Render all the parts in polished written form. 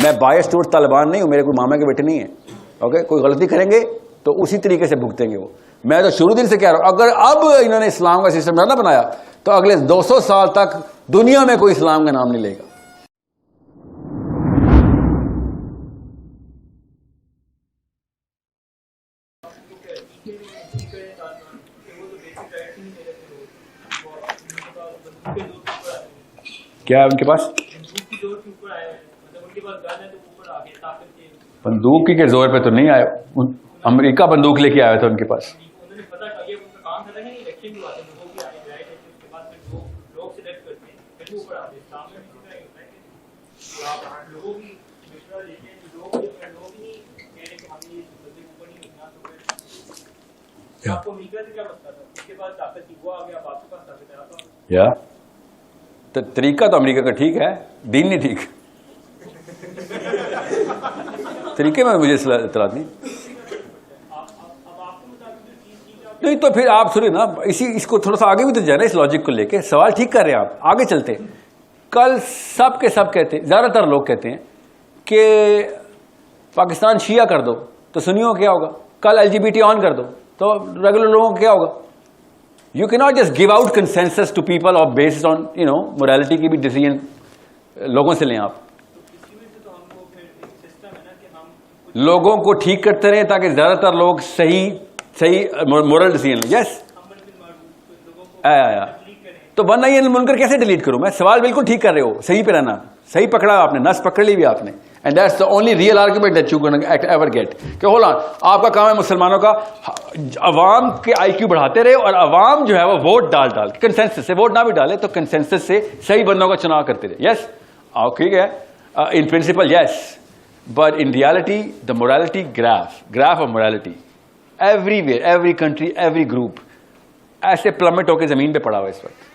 میں بایس ٹور طالبان نہیں ہوں, میرے کوئی ماما کے بیٹے نہیں ہیں. اوکے, کوئی غلطی کریں گے تو اسی طریقے سے بھگتیں گے وہ. میں تو شروع دن سے کہہ رہا ہوں, اگر اب انہوں نے اسلام کا سسٹم نہ بنایا تو اگلے 200 سال تک دنیا میں کوئی اسلام کا نام نہیں لے گا. کیا ان کے پاس بندوق کے زور پہ تو نہیں آئے, امریکہ بندوق لے کے آیا تھا ان کے پاس. یا طریقہ تو امریکہ کا ٹھیک ہے, دین نہیں ٹھیک. طریقے میں مجھے اطلاع نہیں تو پھر آپ سنیں نا, اس کو تھوڑا سا آگے بھی تو جانا, اس لاجک کو لے کے سوال ٹھیک کر رہے ہیں آپ, آگے چلتے. کل سب کے سب کہتے ہیں, زیادہ تر لوگ کہتے ہیں کہ پاکستان شیعہ کر دو تو سنیوں کیا ہوگا, کل LGBT آن کر دو تو ریگولر لوگوں کو کیا ہوگا. You cannot just give out consensus to people or based on, morality کی بھی ڈیسیژن لوگوں سے لیں آپ. لوگوں کو ٹھیک کرتے رہیں تاکہ زیادہ تر لوگ صحیح مورل ڈیسیژن لیں. یس تو ورنہ یہ منکر کیسے ڈیلیٹ کروں میں. سوال بالکل ٹھیک کر رہے ہو, صحیح پہ رہنا, صحیح پکڑا آپ نے, نس پکڑ لی بھی آپ نے. And that's the only real argument that you're going to ever get. کہ hold on, آپ کا کام ہے مسلمانوں کا عوام کے آئی کیو بڑھاتے رہے, اور عوام جو ہے وہ ووٹ ڈال کے کنسنسس سے, ووٹ نہ بھی ڈالے تو کنسنسس سے صحیح بندوں کا چناؤ کرتے رہے. یس ٹھیک ہے, in principle yes, but in reality the morality graph of morality everywhere, every country, every group ایسے پلمٹ ہو کے زمین پہ پڑا ہوا اس وقت.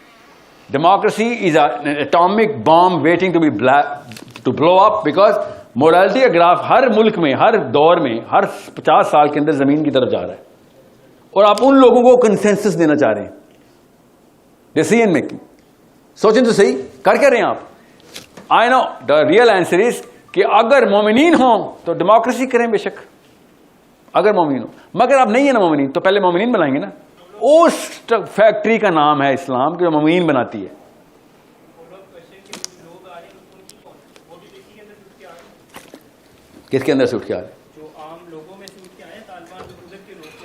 Democracy is an atomic bomb waiting to blow up because morality کا گراف ہر ملک میں, ہر دور میں, ہر 50 سال کے اندر زمین کی طرف جا رہا ہے. اور آپ ان لوگوں کو کنسنسس دینا چاہ رہے ہیں ڈیسیژن میکنگ. سوچیں تو صحیح, کر کیا رہے ہیں آپ. I know the real answer is کہ اگر مومنین ہوں تو ڈیموکریسی کریں بے شک, اگر مومنین ہوں. مگر آپ نہیں ہیں نا مومنین, تو پہلے مومنین بنائیں گے نا. اس فیکٹری کا نام ہے اسلام, جو مومنین بناتی ہے. کس کے اندر سے اٹھ کے آ رہے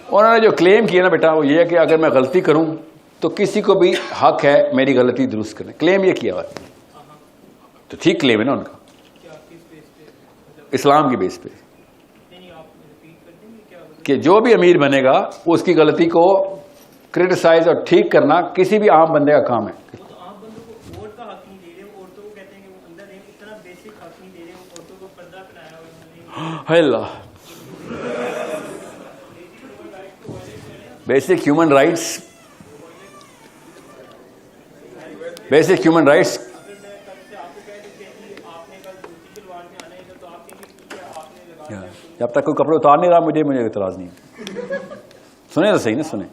انہوں نے جو کلیم کیا نا بیٹا, وہ یہ ہے کہ اگر میں غلطی کروں تو کسی کو بھی حق ہے میری غلطی درست کرنے. کلیم یہ کیا ہوا ہے تو ٹھیک کلیم ہے نا ان کا, اسلام کی بیس پہ, کہ جو بھی امیر بنے گا اس کی غلطی کو کرٹیسائز اور ٹھیک کرنا کسی بھی عام بندے کا کام ہے. اللہ, بیسک ہیومن رائٹس جب تک کوئی کپڑے اتار نہیں رہا مجھے اعتراض نہیں. سنیں تو صحیح نا, سنیں.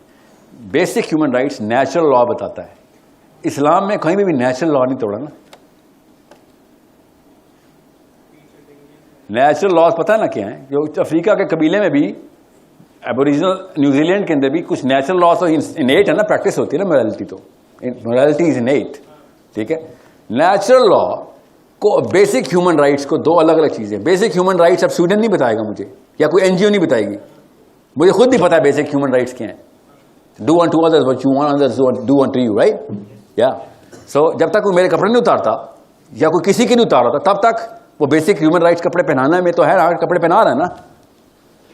بیسک ہیومن رائٹس نیچرل لا بتاتا ہے. اسلام میں کہیں بھی نیچرل لا نہیں توڑا نا. نیچرل لاز پتہ ہے نا کیا ہیں, جو افریقہ کے قبیلے میں بھی, ایبوریجنل نیوزی لینڈ کے اندر بھی کچھ نیچرل لاز انیٹ ہے نا, پریکٹس ہوتی ہے نا morality. تو morality از انیٹ, ٹھیک ہے. نیچرل لا کو بیسک ہیومن رائٹس کو دو الگ الگ چیزیں. بیسک ہیومن رائٹس اب اسٹوڈنٹ نہیں بتائے گا مجھے, یا کوئی NGO نہیں بتائے گی, مجھے خود نہیں پتا ہے بیسک ہیومن رائٹس کیا ہیں. Do unto others what you want others do unto you, right? Yeah. So جب تک کوئی میرے کپڑے نہیں اتارتا یا کوئی کسی کے نہیں اتار رہا تھا, تب تک وہ بیسک ہیومن رائٹس کپڑے پہنانا میں تو ہے نا, کپڑے پہنا رہا ہے نا.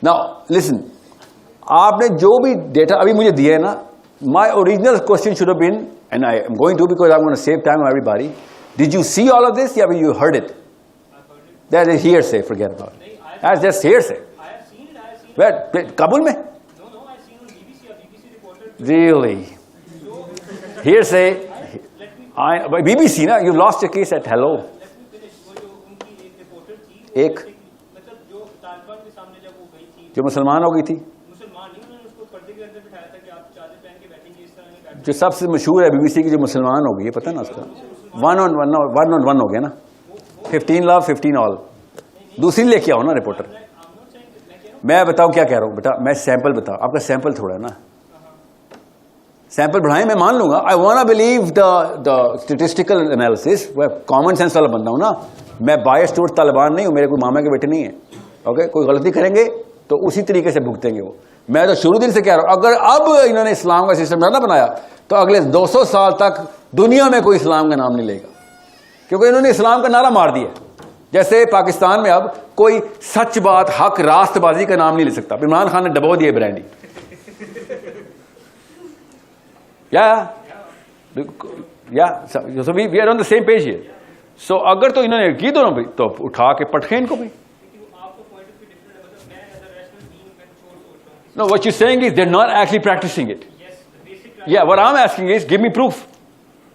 Now listen, آپ نے جو بھی ڈیٹا ابھی مجھے دیا ہے نا, my original question should have been, and I am going to because I'm going to save time on everybody. Did you see all of this? Yeah, you heard it. That is hearsay, forget about it. That's just hearsay. I have seen it. Where? Kabul mein? No, I have seen on BBC. A BBC reporter. Really? Hearsay. BBC na, you lost your case at hello. Let me finish. وہ جو ان کی ایک reporter تھی, ایک مطلب جو طالبان کے سامنے جب وہ گئی تھی, جو مسلمان ہو گئی تھی, مسلمان نہیں, انہوں نے اس کو پردے کے اندر بٹھایا تھا کہ آپ چادر پہن کے بیٹھیں گے, اس طرح نہیں بیٹھیں. جو سب سے مشہور ہے BBC کی, جو مسلمان ہو گئی ہے, پتہ نا اس کا 1 on 1 ہو گیا نا, 15 love 15 all. دوسری لے کے آؤ نا رپورٹر. میں بتاؤں کیا کہہ رہا ہوں بیٹا, میں سیمپل بتاؤ, آپ کا سیمپل تھوڑا ہے نا, سیمپل بڑھائیں, میں مان لوں گا. I want believe the statistical analysis, وہ کامن سینس والا بندہ ہوں نا میں, بائس ٹورڈ طالبان نہیں ہوں, میرے کوئی ماما کے بیٹے نہیں ہیں. اوکے, کوئی غلطی کریں گے تو اسی طریقے سے بھگتیں گے وہ. میں تو شروع دن سے کہہ رہا ہوں, اگر اب انہوں نے اسلام کا سسٹم نہ بنایا تو اگلے 200 سال تک دنیا میں کوئی اسلام کا نام نہیں لے گا, کیونکہ انہوں نے اسلام کا نعرہ مار دیا. جیسے پاکستان میں اب کوئی سچ بات, حق, راست بازی کا نام نہیں لے سکتا. عمران خان نے ڈبو دیے برانڈی. So we are on the same page here. So اگر تو انہوں نے کی دونوں بھی تو اٹھا کے پٹکیں ان کو بھی. No, what you're saying is they're not actually practicing it. Yes, the basic. Yeah, what I'm asking is give me proof.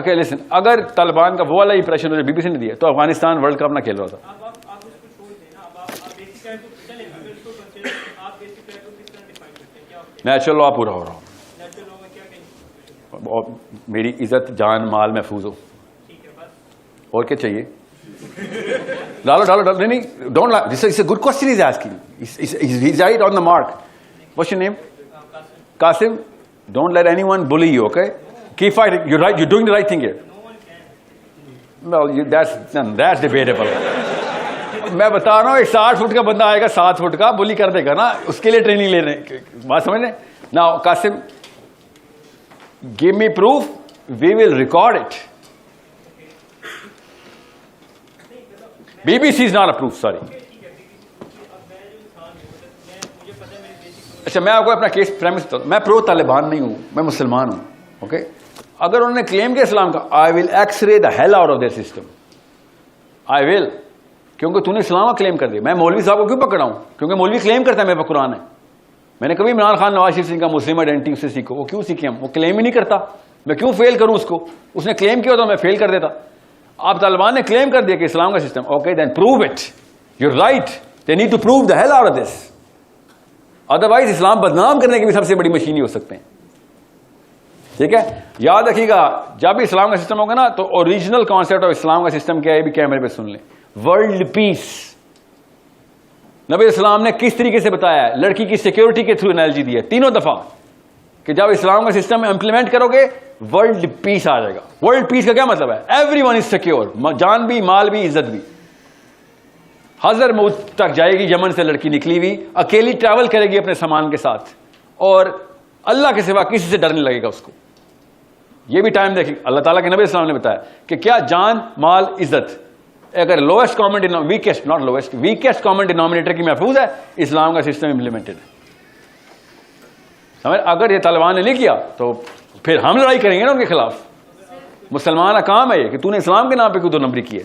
okay, listen, اگر طالبان کا وہ والا امپریشن جو BBC نے دیا تو افغانستان ورلڈ کپ نہ کھیل رہا تھا. آپ اس کو چھوڑ دیں نا, اب آپ بیسک رائٹ کو چلیں, اگر اس کو کنسیڈر آپ بیسک رائٹ کو کس طرح ڈیفائن کرتے ہیں, کیا ہوتے ہیں نیچرل لا پورا ہو رہا ہوں, نیچرل لا میں کیا کہیں, اور میری عزت جان مال محفوظ ہو, ٹھیک ہے بس. اور کیا چاہیے. ڈالو ڈالو ڈالو. نہیں don't, this is a good question is asking, he is right on the mark. What's your name? Qasim. Don't let anyone bully you. Okay, keep fighting, you right, you doing the right thing here. That's debatable. میں بتا رہا ہوں, ایک 60 fit کا بندہ آئے گا 7 fit کا, بلی کر دے گا نا, اس کے لیے ٹریننگ لے رہے ہیں, بات سمجھ رہے. Now Qasim, give me proof, we will record it. BBC is not a proof, sorry. اچھا, میں آپ کو اپنا کیس پریمس بتا دوں. میں پرو طالبان نہیں ہوں, میں مسلمان ہوں. اوکے, اگر انہوں نے کلیم کیا اسلام کا, آئی will x-ray the hell out of their system. I will, کیونکہ تو نے اسلام کا کلیم کر دیا. میں مولوی صاحب کو کیوں پکڑا ہوں؟ کیونکہ مولوی کلیم کرتا ہے میرے پاس قرآن ہے. میں نے کبھی عمران خان نواز شریف سنگھ کا مسلم آئیڈینٹی سے سیکھو, وہ کیوں سیکھے ہم؟ وہ کلیم ہی نہیں کرتا, میں کیوں فیل کروں اس کو؟ اس نے کلیم کیا ہوتا میں فیل کر دیتا. آپ طالبان نے کلیم کر دیا کہ اسلام کا system, okay then prove it, you right, they need to prove the hell out of this. Otherwise اسلام بدنام کرنے کی بھی سب سے بڑی مشین ہی ہو سکتے ہیں. ٹھیک ہے, یاد رکھیے گا, جب بھی اسلام کا سسٹم ہوگا نا تو اوریجنل کانسیپٹ آف اسلام کا سسٹم کیا ہے, یہ بھی کیمرے پہ سن لیں. World peace. نبی اسلام نے کس طریقے سے بتایا ہے, لڑکی کی سیکیورٹی کے تھرو انالوجی دی ہے 3 دفعہ, کہ جب اسلام کا سسٹم امپلیمنٹ کرو گے ورلڈ پیس آ جائے گا. ورلڈ پیس کا کیا مطلب ہے؟ ایوری ون از سیکیور, جان بھی, مال بھی, عزت بھی. حضر موت تک جائے گی, یمن سے لڑکی نکلی ہوئی, اکیلی ٹریول کرے گی اپنے سامان کے ساتھ, اور اللہ کے سوا کسی سے ڈر نہیں لگے گا اس کو. یہ بھی ٹائم دیکھیں, اللہ تعالیٰ کے نبی اسلام نے بتایا کہ کیا جان, مال, عزت, اگر lowest common ویکسٹ, not lowest, ویکسٹ common denominator کی محفوظ ہے, اسلام کا سسٹم امپلیمنٹڈ ہے. اگر یہ طالبان نے نہیں کیا تو پھر ہم لڑائی کریں گے نا ان کے خلاف. مسلمان کا کام ہے یہ کہ تو نے اسلام کے نام پہ کیوں 2 نمبری کی ہے.